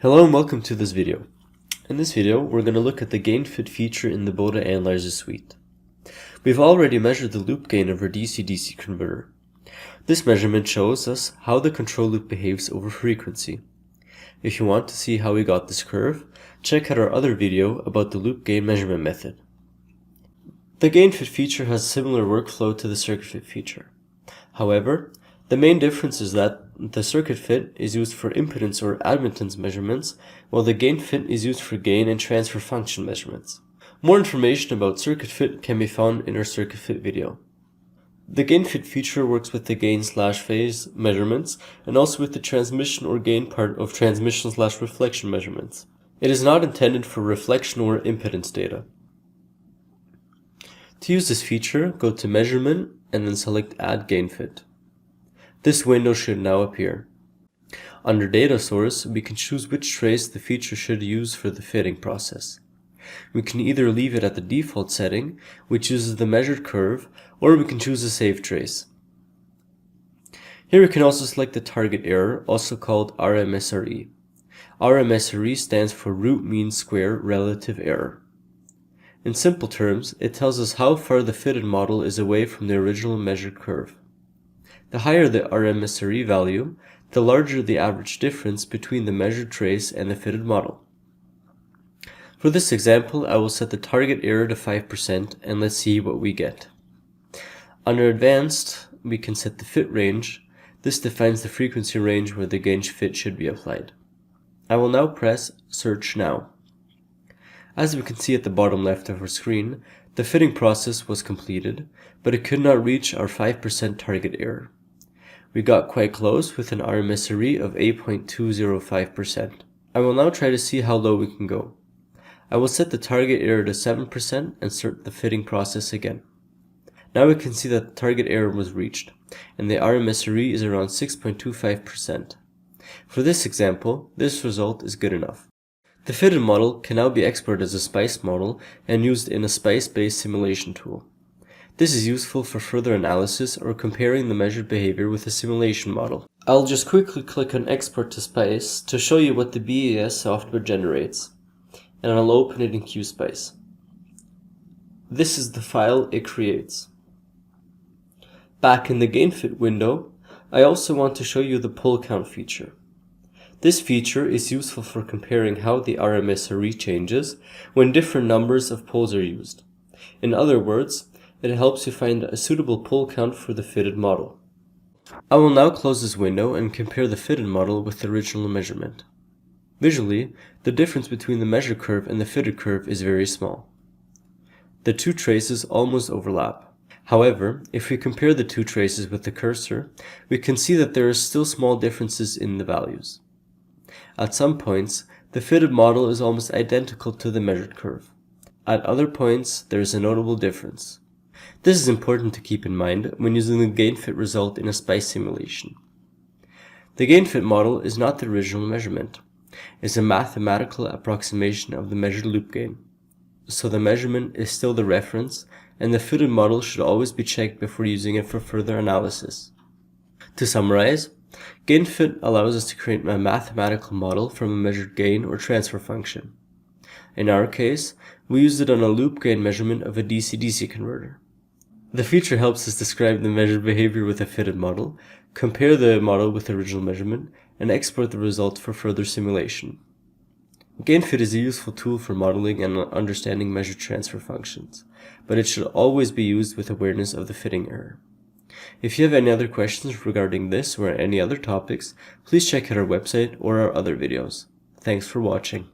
Hello and welcome to this video. In this video, we're going to look at the gain fit feature in the Bode Analyzer Suite. We've already measured the loop gain of our DC-DC converter. This measurement shows us how the control loop behaves over frequency. If you want to see how we got this curve, check out our other video about the loop gain measurement method. The gain fit feature has a similar workflow to the circuit fit feature. However, the main difference is that the circuit fit is used for impedance or admittance measurements, while the gain fit is used for gain and transfer function measurements. More information about circuit fit can be found in our circuit fit video. The gain fit feature works with the gain/phase measurements and also with the transmission or gain part of transmission/reflection measurements. It is not intended for reflection or impedance data. To use this feature, go to Measurement and then select Add Gain Fit. This window should now appear. Under Data Source, we can choose which trace the feature should use for the fitting process. We can either leave it at the default setting, which uses the measured curve, or we can choose a save trace. Here we can also select the target error, also called RMSRE. RMSRE stands for root mean square relative error. In simple terms, it tells us how far the fitted model is away from the original measured curve. The higher the RMSRE value, the larger the average difference between the measured trace and the fitted model. For this example, I will set the target error to 5% and let's see what we get. Under Advanced, we can set the fit range. This defines the frequency range where the gain fit should be applied. I will now press Search Now. As we can see at the bottom left of our screen, the fitting process was completed, but it could not reach our 5% target error. We got quite close with an RMSRE of 8.205%. I will now try to see how low we can go. I will set the target error to 7% and start the fitting process again. Now we can see that the target error was reached, and the RMSRE is around 6.25%. For this example, this result is good enough. The fitted model can now be exported as a SPICE model and used in a SPICE-based simulation tool. This is useful for further analysis or comparing the measured behavior with a simulation model. I'll just quickly click on Export to SPICE to show you what the BAS software generates, and I'll open it in QSpice. This is the file it creates. Back in the GainFit window, I also want to show you the pull count feature. This feature is useful for comparing how the RMSRE changes when different numbers of pulls are used. In other words, it helps you find a suitable pull count for the fitted model. I will now close this window and compare the fitted model with the original measurement. Visually, the difference between the measured curve and the fitted curve is very small. The two traces almost overlap. However, if we compare the two traces with the cursor, we can see that there are still small differences in the values. At some points, the fitted model is almost identical to the measured curve. At other points, there is a notable difference. This is important to keep in mind when using the gain fit result in a SPICE simulation. The gain fit model is not the original measurement. It's a mathematical approximation of the measured loop gain. So the measurement is still the reference, and the fitted model should always be checked before using it for further analysis. To summarize, gain fit allows us to create a mathematical model from a measured gain or transfer function. In our case, we used it on a loop gain measurement of a DC-DC converter. The feature helps us describe the measured behavior with a fitted model, compare the model with the original measurement, and export the result for further simulation. GainFit is a useful tool for modeling and understanding measured transfer functions, but it should always be used with awareness of the fitting error. If you have any other questions regarding this or any other topics, please check out our website or our other videos. Thanks for watching.